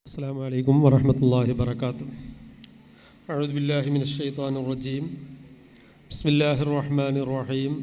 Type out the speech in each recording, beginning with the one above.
അസ്സലാമു അലൈക്കും വറഹ്മത്തുള്ളാഹി വബറകാതുഹു. അഊദു ബില്ലാഹി മിനശ് ശൈത്വാനിർ റജീം. ബിസ്മില്ലാഹിർ റഹ്മാനിർ റഹീം.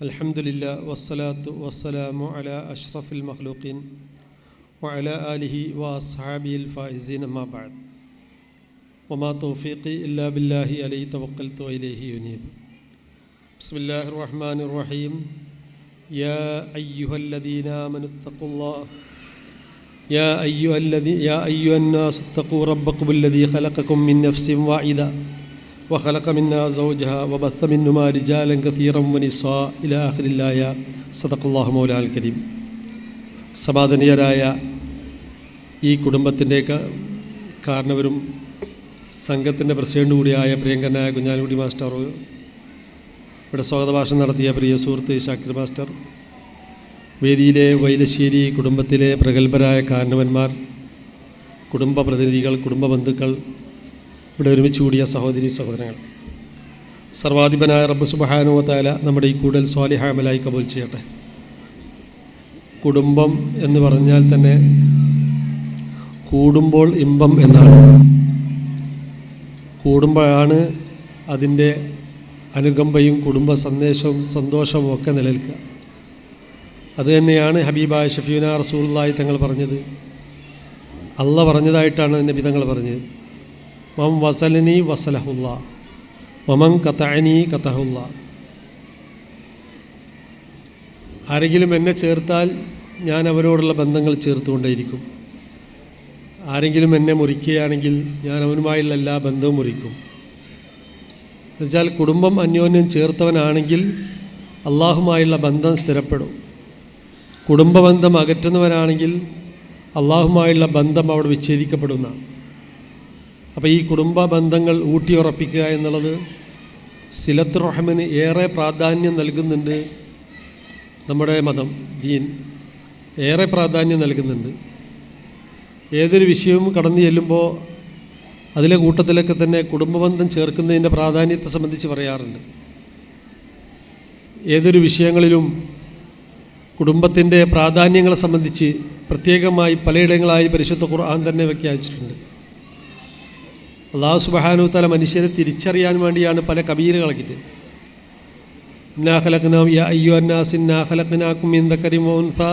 അൽഹംദുലില്ലാഹി വസ്സലാത്തു വസ്സലാമു അലാ അഷ്റഫിൽ മഖ്ലൂഖീൻ വഅലാ ആലിഹി വഅസ്ഹാബിഹിൽ ഫായിസീൻ. അമ്മാ ബഅദ്. വമാ തൗഫീഖി ഇല്ലാ ബില്ലാഹി അലൈഹി തവക്കൽതു വഇലൈഹി യുനീബ്. ബിസ്മില്ലാഹിർ റഹ്മാനിർ റഹീം. യാ അയ്യുഹല്ലദീന ആമനുത്തഖുല്ലാഹ يا أيها الناس اتقوا ربكم الذي خلقكم من نفس واحدة وخلق منها زوجها وبث منهما رجالا كثيرا ونساء إلى آخر الآية. صدق الله مولانا الكريم. സമാദനീയരായ ഈ കുടുംബത്തിൻ്റെ കാരണവരും സംഘത്തിൻ്റെ പ്രസിഡന്റ് കൂടിയായ പ്രിയങ്കരനായ കുഞ്ഞാലിക്കുട്ടി മാസ്റ്റർ, ഇവിടെ സ്വാഗതഭാഷണം നടത്തിയ പ്രിയ സുഹൃത്ത് ഷാക്കിർ മാസ്റ്റർ, വേദിയിലെ വൈലശ്ശേരി കുടുംബത്തിലെ പ്രഗത്ഭരായ കാരണവന്മാർ, കുടുംബ പ്രതിനിധികൾ, കുടുംബ ബന്ധുക്കൾ, ഇവിടെ ഒരുമിച്ച് കൂടിയ സഹോദരി സഹോദരങ്ങൾ, സർവാധിപനായ റബ്ബ് സുബ്ഹാനഹു വ തആല നമ്മുടെ ഈ കൂടുതൽ സ്വാലിഹായ അമലായി കബൂൽ ചെയ്യട്ടെ. കുടുംബം എന്ന് പറഞ്ഞാൽ തന്നെ കൂടുമ്പോൾ ഇമ്പം എന്നാണ്. കൂടുമ്പോഴാണ് അതിൻ്റെ അനുകമ്പയും കുടുംബ സന്ദേശവും സന്തോഷവും ഒക്കെ നിലനിൽക്കുക. അതുതന്നെയാണ് ഹബീബായ ഷഫീന റസൂലുള്ളാഹി തങ്ങൾ പറഞ്ഞത്. അള്ള പറഞ്ഞതായിട്ടാണ് നബി തങ്ങൾ പറഞ്ഞത്. മം വസലനി വസലഹുല്ലാ വമൻ ഖതഅനി ഖതഅഹുല്ലാ. ആരെങ്കിലും എന്നെ ചേർത്താൽ ഞാൻ അവരോടുള്ള ബന്ധങ്ങൾ ചേർത്തുകൊണ്ടേയിരിക്കും. ആരെങ്കിലും എന്നെ മുറിക്കുകയാണെങ്കിൽ ഞാൻ അവനുമായുള്ള എല്ലാ ബന്ധവും മുറിക്കും. എന്നുവെച്ചാൽ കുടുംബം അന്യോന്യം ചേർത്തവനാണെങ്കിൽ അള്ളാഹുമായുള്ള ബന്ധം സ്ഥിരപ്പെടും. കുടുംബബന്ധം അകറ്റുന്നവരാണെങ്കിൽ അള്ളാഹുമായുള്ള ബന്ധം അവിടെ വിച്ഛേദിക്കപ്പെടുന്നതാണ്. അപ്പോൾ ഈ കുടുംബ ബന്ധങ്ങൾ ഊട്ടിയുറപ്പിക്കുക എന്നുള്ളത് സിലത്തുർ റഹ്മിന് ഏറെ പ്രാധാന്യം നൽകുന്നുണ്ട്. നമ്മുടെ മതം, ദീൻ ഏറെ പ്രാധാന്യം നൽകുന്നുണ്ട്. ഏതൊരു വിഷയവും കടന്നു ചെല്ലുമ്പോൾ അതിലെ കൂട്ടത്തിലൊക്കെ തന്നെ കുടുംബബന്ധം ചേർക്കുന്നതിൻ്റെ പ്രാധാന്യത്തെ സംബന്ധിച്ച് പറയാറുണ്ട്. ഏതൊരു വിഷയങ്ങളിലും കുടുംബത്തിൻ്റെ പ്രാധാന്യങ്ങളെ സംബന്ധിച്ച് പ്രത്യേകമായി പലയിടങ്ങളായി പരിശുദ്ധ ഖുർആൻ തന്നെ വ്യാഖ്യാനിച്ചിട്ടുണ്ട്. അല്ലാഹു സുബ്ഹാനഹു വ തആല മനുഷ്യരെ തിരിച്ചറിയാൻ വേണ്ടിയാണ് പല കബീലകളാക്കിയിട്ട് ഇന്നാ ഖലഖനാകും യാ അയ്യുഹന്നാസ് ഇന്നാ ഖലഖനാകും മിൻ ദക്കരിൻ വ ഉൻസാ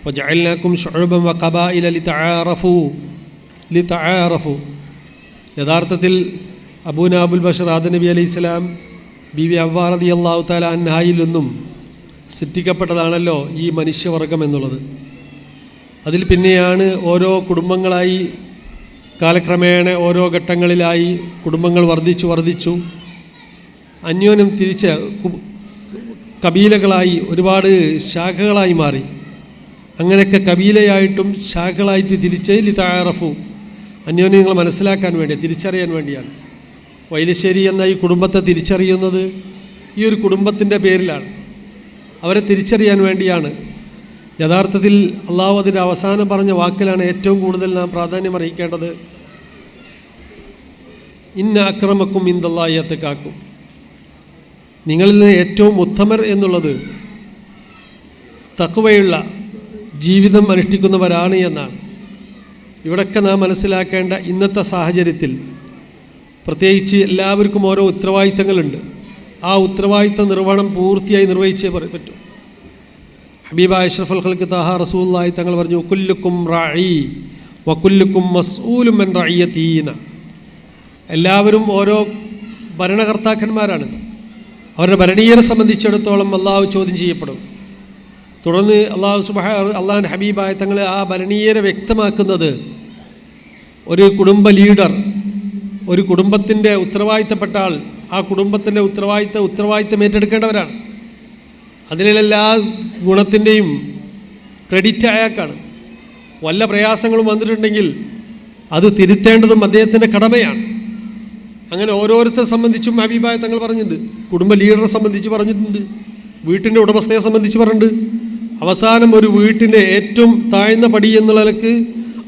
വജഅൽനാകും ശുഉബൻ വ ഖബായില ലിതആറഫു. യഥാർത്ഥത്തിൽ അബൂന അബുൽ ബഷർ ആദം നബി അലൈഹിസ്സലാം ബീവി ഹവ്വ റളിയല്ലാഹു തആല അൻഹായിൽ നിന്നും സൃഷ്ടിക്കപ്പെട്ടതാണല്ലോ ഈ മനുഷ്യവർഗം എന്നുള്ളത്. അതിൽ പിന്നെയാണ് ഓരോ കുടുംബങ്ങളായി കാലക്രമേണ ഓരോ ഘട്ടങ്ങളിലായി കുടുംബങ്ങൾ വർദ്ധിച്ചു അന്യോന്യം തിരിച്ച് കബീലകളായി ഒരുപാട് ശാഖകളായി മാറി. അങ്ങനെയൊക്കെ കബീലയായിട്ടും ശാഖകളായിട്ട് തിരിച്ച് ലിതആറഫു, അന്യോന്യം നിങ്ങൾ മനസ്സിലാക്കാൻ വേണ്ടി, തിരിച്ചറിയാൻ വേണ്ടിയാണ്. വൈലശ്ശേരി എന്ന ഈ കുടുംബത്തെ തിരിച്ചറിയുന്നത് ഈ ഒരു കുടുംബത്തിൻ്റെ പേരിലാണ്. അവരെ തിരിച്ചറിയാൻ വേണ്ടിയാണ്. യഥാർത്ഥത്തിൽ അള്ളാഹു അതിൻ്റെ അവസാനം പറഞ്ഞ വാക്കിലാണ് ഏറ്റവും കൂടുതൽ നാം പ്രാധാന്യം അറിയിക്കേണ്ടത്. ഇന്ന അക്രമക്കും ഇൻദല്ലാഹി അത്ഖാക്കും. നിങ്ങളിൽ നിന്ന് ഏറ്റവും ഉത്തമർ എന്നുള്ളത് തഖ്വയുള്ള ജീവിതം അനുഷ്ഠിക്കുന്നവരാണ് എന്നാണ്. ഇവിടൊക്കെ നാം മനസ്സിലാക്കേണ്ട ഇന്നത്തെ സാഹചര്യത്തിൽ പ്രത്യേകിച്ച് എല്ലാവർക്കും ഓരോ ഉത്തരവാദിത്തങ്ങളുണ്ട്. ആ ഉത്തരവാദിത്ത നിർവഹണം പൂർത്തിയായി നിർവഹിച്ചേ പറ്റും. ഹബീബായ അഷ്റഫുൽ ഖൽഖ് തഹ റസൂലുള്ളാഹി തങ്ങൾ പറഞ്ഞു, കുല്ലുക്കും റാഇ വകുല്ലുക്കും മസ്ഊലും അൻ റഇയതീന. എല്ലാവരും ഓരോ ഭരണകർത്താക്കന്മാരാണ്. അവരുടെ ഭരണീയരെ സംബന്ധിച്ചിടത്തോളം അള്ളാഹു ചോദ്യം ചെയ്യപ്പെടും. തുടർന്ന് അള്ളാഹുവിൻ്റെ ഹബീബായ തങ്ങൾ ആ ഭരണീയരെ വ്യക്തമാക്കുന്നത് ഒരു കുടുംബ ലീഡർ, ഒരു കുടുംബത്തിൻ്റെ ഉത്തരവാദിത്തപ്പെട്ട ആൾ ആ കുടുംബത്തിൻ്റെ ഉത്തരവാദിത്തം ഏറ്റെടുക്കേണ്ടവരാണ്. അതിലെല്ലാ ഗുണത്തിൻ്റെയും ക്രെഡിറ്റ് അയാൾക്കാണ്. വല്ല പ്രയാസങ്ങളും വന്നിട്ടുണ്ടെങ്കിൽ അത് തിരുത്തേണ്ടതും അദ്ദേഹത്തിൻ്റെ കടമയാണ്. അങ്ങനെ ഓരോരുത്തരെ സംബന്ധിച്ചും ഹബീബായ തങ്ങൾ പറഞ്ഞിട്ടുണ്ട്. കുടുംബ ലീഡറെ സംബന്ധിച്ച് പറഞ്ഞിട്ടുണ്ട്, വീട്ടിൻ്റെ ഉടമസ്ഥയെ സംബന്ധിച്ച് പറഞ്ഞിട്ടുണ്ട്. അവസാനം ഒരു വീട്ടിൻ്റെ ഏറ്റവും താഴ്ന്ന പടി എന്നുള്ള നിലക്ക്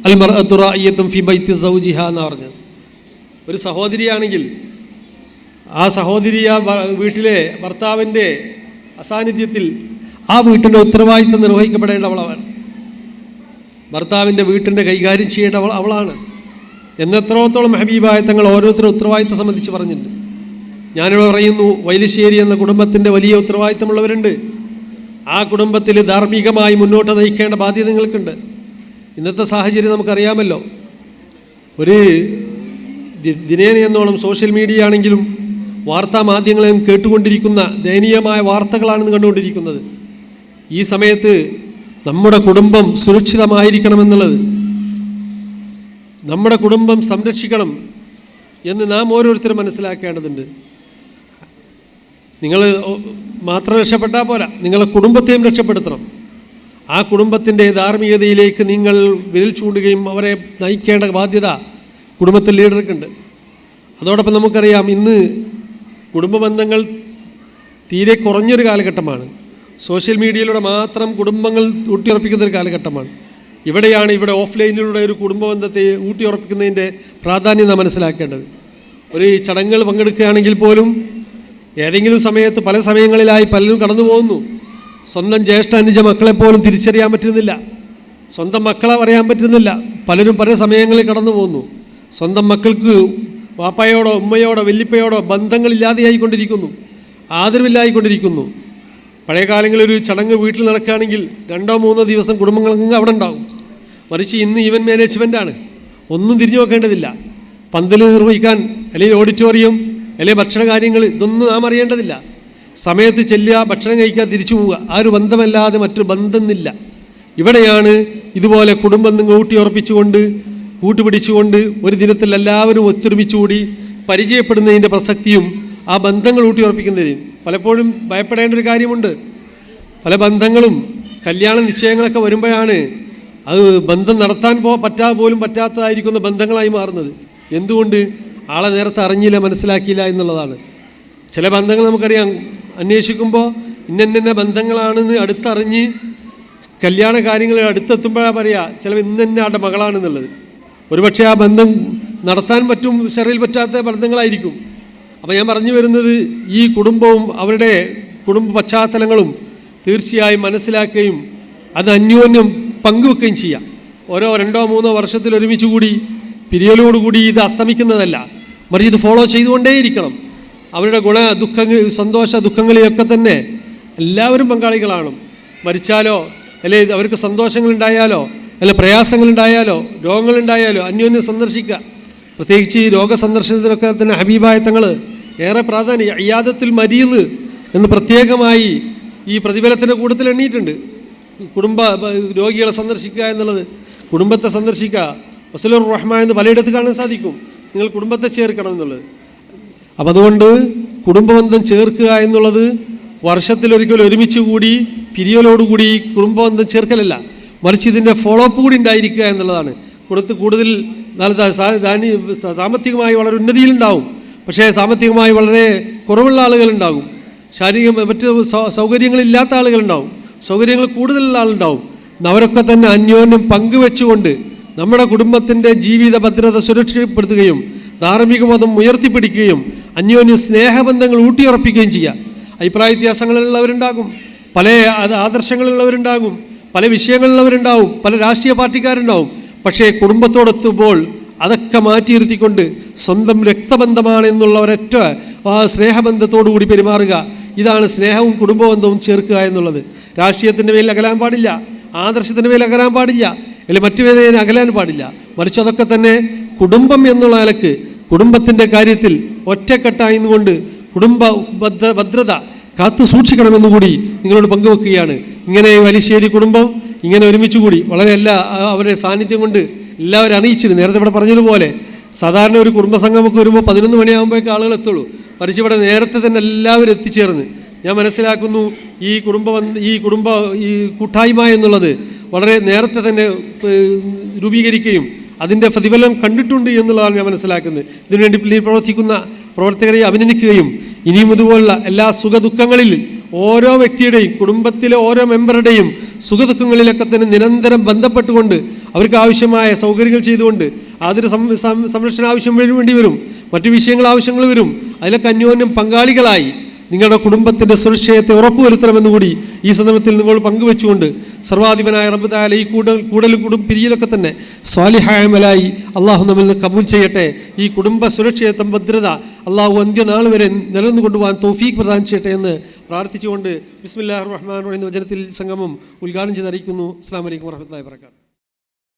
അൽ മർഅത്തു റാഇയത്തുൻ ഫി ബൈത്തി സൗജിഹ എന്നാണ് പറഞ്ഞത്. ഒരു സഹോദരിയാണെങ്കിൽ ആ സഹോദരി ആ വീട്ടിലെ ഭർത്താവിൻ്റെ അസാന്നിധ്യത്തിൽ ആ വീട്ടിൻ്റെ ഉത്തരവാദിത്തം നിർവഹിക്കപ്പെടേണ്ടവളാണ്. ഭർത്താവിൻ്റെ വീട്ടിൻ്റെ കൈകാര്യം ചെയ്യേണ്ട അവളാണ് എന്നെത്രത്തോളം ഹബീബായ തങ്ങൾ ഓരോരുത്തരും ഉത്തരവാദിത്തം സംബന്ധിച്ച് പറഞ്ഞിട്ടുണ്ട്. ഞാനിവിടെ പറയുന്നു, വൈലിശ്ശേരി എന്ന കുടുംബത്തിൻ്റെ വലിയ ഉത്തരവാദിത്തമുള്ളവരുണ്ട്. ആ കുടുംബത്തിൽ ധാർമ്മികമായി മുന്നോട്ട് നയിക്കേണ്ട ബാധ്യത നിങ്ങൾക്കുണ്ട്. ഇന്നത്തെ സാഹചര്യം നമുക്കറിയാമല്ലോ. ഒരു ദിനേന എന്നോളം സോഷ്യൽ മീഡിയ ആണെങ്കിലും വാർത്താ മാധ്യമങ്ങളും കേട്ടുകൊണ്ടിരിക്കുന്ന ദയനീയമായ വാർത്തകളാണ് കണ്ടുകൊണ്ടിരിക്കുന്നത്. ഈ സമയത്ത് നമ്മുടെ കുടുംബം സുരക്ഷിതമായിരിക്കണമെന്നുള്ളത്, നമ്മുടെ കുടുംബം സംരക്ഷിക്കണം എന്ന് നാം ഓരോരുത്തരും മനസ്സിലാക്കേണ്ടതുണ്ട്. നിങ്ങൾ മാത്രം രക്ഷപ്പെട്ടാൽ പോരാ, നിങ്ങളെ കുടുംബത്തെയും രക്ഷപ്പെടുത്തണം. ആ കുടുംബത്തിൻ്റെ ധാർമ്മികതയിലേക്ക് നിങ്ങൾ വിരൽ ചൂണ്ടുകയും അവരെ നയിക്കേണ്ട ബാധ്യത കുടുംബത്തിൽ ലീഡർക്കുണ്ട്. അതോടൊപ്പം നമുക്കറിയാം, ഇന്ന് കുടുംബ ബന്ധങ്ങൾ തീരെ കുറഞ്ഞൊരു കാലഘട്ടമാണ്. സോഷ്യൽ മീഡിയയിലൂടെ മാത്രം കുടുംബങ്ങൾ ഊട്ടിയുറപ്പിക്കുന്നൊരു കാലഘട്ടമാണ്. ഇവിടെ ഓഫ്ലൈനിലൂടെ ഒരു കുടുംബ ബന്ധത്തെ ഊട്ടിയുറപ്പിക്കുന്നതിൻ്റെ പ്രാധാന്യം നാം മനസ്സിലാക്കേണ്ടത്. ഒരു ചടങ്ങുകൾ പങ്കെടുക്കുകയാണെങ്കിൽ പോലും ഏതെങ്കിലും സമയത്ത് പല സമയങ്ങളിലായി പലരും കടന്നു പോകുന്നു. സ്വന്തം ജ്യേഷ്ഠ അനുജ മക്കളെപ്പോലും തിരിച്ചറിയാൻ പറ്റുന്നില്ല, സ്വന്തം മക്കളെ പറയാൻ പറ്റുന്നില്ല. പലരും പല സമയങ്ങളിൽ കടന്നു പോകുന്നു. സ്വന്തം മക്കൾക്ക് വാപ്പയോടോ ഉമ്മയോടോ വല്യപ്പയോടോ ബന്ധങ്ങളില്ലാതെയായിക്കൊണ്ടിരിക്കുന്നു, ആദരവില്ലായിക്കൊണ്ടിരിക്കുന്നു. പഴയ കാലങ്ങളിൽ ഒരു ചടങ്ങ് വീട്ടിൽ നടക്കുകയാണെങ്കിൽ 2-3 ദിവസം കുടുംബങ്ങൾക്ക് അവിടെ ഉണ്ടാവും. മറിച്ച് ഇന്ന് ഈവൻറ്റ് മാനേജ്മെൻറ്റാണ്, ഒന്നും തിരിഞ്ഞു നോക്കേണ്ടതില്ല. പന്തൽ നിർവഹിക്കാൻ അല്ലെങ്കിൽ ഓഡിറ്റോറിയം അല്ലെങ്കിൽ ഭക്ഷണ കാര്യങ്ങൾ ഇതൊന്നും നാം അറിയേണ്ടതില്ല. സമയത്ത് ചെല്ലുക, ഭക്ഷണം കഴിക്കുക, തിരിച്ചു പോവുക. ആ ഒരു ബന്ധമല്ലാതെ മറ്റൊരു ബന്ധമില്ല. ഇവിടെയാണ് ഇതുപോലെ കുടുംബങ്ങൾ ഊട്ടിയുറപ്പിച്ചുകൊണ്ട് കൂട്ടുപിടിച്ചുകൊണ്ട് ഒരു ദിനത്തിൽ എല്ലാവരും ഒത്തൊരുമിച്ചുകൂടി പരിചയപ്പെടുന്നതിൻ്റെ പ്രസക്തിയും ആ ബന്ധങ്ങൾ ഊട്ടിയുറപ്പിക്കുന്നതിനും പലപ്പോഴും ഭയപ്പെടേണ്ട ഒരു കാര്യമുണ്ട്. പല ബന്ധങ്ങളും കല്യാണ നിശ്ചയങ്ങളൊക്കെ വരുമ്പോഴാണ് അത് ബന്ധം നടത്താൻ പോലും പറ്റാത്തതായിരിക്കുന്ന ബന്ധങ്ങളായി മാറുന്നത്. എന്തുകൊണ്ട്? ആളെ നേരത്തെ അറിഞ്ഞില്ല, മനസ്സിലാക്കിയില്ല എന്നുള്ളതാണ്. ചില ബന്ധങ്ങൾ നമുക്കറിയാം, അന്വേഷിക്കുമ്പോൾ ഇന്ന ബന്ധങ്ങളാണെന്ന് അടുത്തറിഞ്ഞ് കല്യാണ കാര്യങ്ങൾ അടുത്തെത്തുമ്പോഴാണ് പറയുക ചില ഇന്നെ ആളുടെ മകളാണെന്നുള്ളത്. ഒരുപക്ഷെ ആ ബന്ധം നടത്താൻ പറ്റും, ശരീരയിൽ പറ്റാത്ത ബന്ധങ്ങളായിരിക്കും. അപ്പോൾ ഞാൻ പറഞ്ഞു വരുന്നത്, ഈ കുടുംബവും അവരുടെ കുടുംബ പശ്ചാത്തലങ്ങളും തീർച്ചയായും മനസ്സിലാക്കുകയും അത് അന്യോന്യം പങ്കുവെക്കുകയും ചെയ്യാം. 2-3 വർഷത്തിൽ ഒരുമിച്ച് കൂടി പിരിയലോടുകൂടി ഇത് അസ്തമിക്കുന്നതല്ല, മറിച്ച് ഇത് ഫോളോ ചെയ്തുകൊണ്ടേയിരിക്കണം. അവരുടെ ദുഃഖങ്ങൾ, സന്തോഷ ദുഃഖങ്ങളിലൊക്കെ തന്നെ എല്ലാവരും പങ്കാളികളാണ്. മരിച്ചാലോ അല്ലെങ്കിൽ അവർക്ക് സന്തോഷങ്ങളുണ്ടായാലോ അല്ല പ്രയാസങ്ങളുണ്ടായാലോ രോഗങ്ങളുണ്ടായാലോ അന്യോന്യം സന്ദർശിക്കുക. പ്രത്യേകിച്ച് ഈ രോഗസന്ദർശനത്തിനൊക്കെ തന്നെ ഹബീബായ തങ്ങൾ ഏറെ പ്രാധാന്യം ഇയാദത്തുൽ മരീദ് എന്ന് പ്രത്യേകമായി ഈ പ്രതിഫലത്തിൻ്റെ കൂട്ടത്തിൽ എണ്ണിയിട്ടുണ്ട്. കുടുംബ രോഗികളെ സന്ദർശിക്കുക എന്നുള്ളത്, കുടുംബത്തെ സന്ദർശിക്കുക. വസലുർ റഹ്മാൻ എന്ന് പലയിടത്ത് കാണാൻ സാധിക്കും, നിങ്ങൾ കുടുംബത്തെ ചേർക്കണം എന്നുള്ളത്. അപ്പം അതുകൊണ്ട് കുടുംബബന്ധം ചേർക്കുക എന്നുള്ളത് വർഷത്തിലൊരിക്കലും ഒരുമിച്ച് കൂടി പിരിയലോടുകൂടി കുടുംബബന്ധം ചേർക്കലല്ല, മറിച്ച് ഇതിൻ്റെ ഫോളോ അപ്പ് കൂടി ഉണ്ടായിരിക്കുക എന്നുള്ളതാണ്. കൂടുതൽ സാമ്പത്തികമായി വളരെ ഉന്നതിയിലുണ്ടാവും, പക്ഷേ സാമ്പത്തികമായി വളരെ കുറവുള്ള ആളുകളുണ്ടാകും, മറ്റ് സൗകര്യങ്ങളില്ലാത്ത ആളുകളുണ്ടാവും, സൗകര്യങ്ങൾ കൂടുതലുള്ള ആളുണ്ടാവും. അവരൊക്കെ തന്നെ അന്യോന്യം പങ്കുവെച്ചുകൊണ്ട് നമ്മുടെ കുടുംബത്തിൻ്റെ ജീവിത ഭദ്രത സുരക്ഷപ്പെടുത്തുകയും ധാർമ്മിക ബോധം ഉയർത്തിപ്പിടിക്കുകയും അന്യോന്യ സ്നേഹബന്ധങ്ങൾ ഊട്ടിയുറപ്പിക്കുകയും ചെയ്യുക. അഭിപ്രായ വ്യത്യാസങ്ങളുള്ളവരുണ്ടാകും, പല ആദർശങ്ങളുള്ളവരുണ്ടാകും, പല വിഷയങ്ങളുള്ളവരുണ്ടാവും, പല രാഷ്ട്രീയ പാർട്ടിക്കാരുണ്ടാവും. പക്ഷേ കുടുംബത്തോടെത്തുമ്പോൾ അതൊക്കെ മാറ്റിയിരുത്തിക്കൊണ്ട് സ്വന്തം രക്തബന്ധമാണ് എന്നുള്ള ഒരൊറ്റ സ്നേഹബന്ധത്തോടു കൂടി പെരുമാറുക. ഇതാണ് സ്നേഹവും കുടുംബബന്ധവും ചേർക്കുക എന്നുള്ളത്. രാഷ്ട്രീയത്തിൻ്റെ പേരിൽ അകലാൻ പാടില്ല, ആദർശത്തിൻ്റെ പേരിൽ അകലാൻ പാടില്ല, അല്ലെങ്കിൽ മറ്റു വേദനയെ അകലാൻ പാടില്ല. മറിച്ച് അതൊക്കെ തന്നെ കുടുംബം എന്നുള്ള നിലക്ക് കുടുംബത്തിൻ്റെ കാര്യത്തിൽ ഒറ്റക്കെട്ടായിന്നുകൊണ്ട് കുടുംബ ഭദ്രത കാത്തു സൂക്ഷിക്കണമെന്നുകൂടി നിങ്ങളോട് പങ്കുവെക്കുകയാണ്. ഇങ്ങനെ വലിശ്ശേരി കുടുംബം ഇങ്ങനെ ഒരുമിച്ച് കൂടി വളരെ അവരുടെ സാന്നിധ്യം കൊണ്ട് എല്ലാവരും അറിയിച്ചിരുന്നു. നേരത്തെ ഇവിടെ പറഞ്ഞതുപോലെ സാധാരണ ഒരു കുടുംബസംഗമൊക്കെ വരുമ്പോൾ 11 മണിയാകുമ്പോഴേക്ക് ആളുകൾ എത്തുള്ളൂ, മറിച്ച് ഇവിടെ നേരത്തെ തന്നെ എല്ലാവരും എത്തിച്ചേർന്ന് ഞാൻ മനസ്സിലാക്കുന്നു ഈ കൂട്ടായ്മ എന്നുള്ളത് വളരെ നേരത്തെ തന്നെ രൂപീകരിക്കുകയും അതിൻ്റെ പ്രതിഫലം കണ്ടിട്ടുണ്ട് എന്നുള്ളതാണ് ഞാൻ മനസ്സിലാക്കുന്നത്. ഇതിനുവേണ്ടി പ്രവർത്തിക്കുന്ന പ്രവർത്തകരെ അഭിനന്ദിക്കുകയും ഇനിയും ഇതുപോലുള്ള എല്ലാ സുഖദുഃഖങ്ങളിൽ ഓരോ വ്യക്തിയുടെയും കുടുംബത്തിലെ ഓരോ മെമ്പറുടെയും സുഖദുഃഖങ്ങളിലൊക്കെ തന്നെ നിരന്തരം ബന്ധപ്പെട്ടുകൊണ്ട് അവർക്ക് ആവശ്യമായ സൗകര്യങ്ങൾ ചെയ്തുകൊണ്ട് അതിന് സംരക്ഷണ ആവശ്യം വേണ്ടി വരും, മറ്റു ആവശ്യങ്ങൾ വരും. അതിലൊക്കെ അന്യോന്യം പങ്കാളികളായി നിങ്ങളുടെ കുടുംബത്തിൻ്റെ സുരക്ഷയത്തെ ഉറപ്പുവരുത്തണമെന്നുകൂടി ഈ സന്ദർഭത്തിൽ നിങ്ങൾ പങ്കുവെച്ചുകൊണ്ട് സർവാധിപനായ റബ്ബ് തആല ഈ കൂടലും പിരിയലൊക്കെ തന്നെ സ്വാലിഹായ അമലായി അള്ളാഹു നമ്മിൽ നിന്ന് കബൂൽ ചെയ്യട്ടെ. ഈ കുടുംബ സുരക്ഷയത്തെ ഭദ്രത അള്ളാഹു അന്ത്യനാൾ വരെ നിലനിന്ന് കൊണ്ടുപോകാൻ തൗഫീഖ് പ്രദാനം ചെയ്യട്ടെ എന്ന് പ്രാർത്ഥിച്ചുകൊണ്ട് ബിസ്മില്ലാഹിർ റഹ്മാനിർ റഹീം എന്ന വചനത്തിൽ സംഗമം ഉദ്ഘാടനം ചെയ്ത് അറിയിക്കുന്നു. അസ്സലാമു അലൈക്കും വറഹ്മത്തുള്ളാഹി വബറകാതുഹു.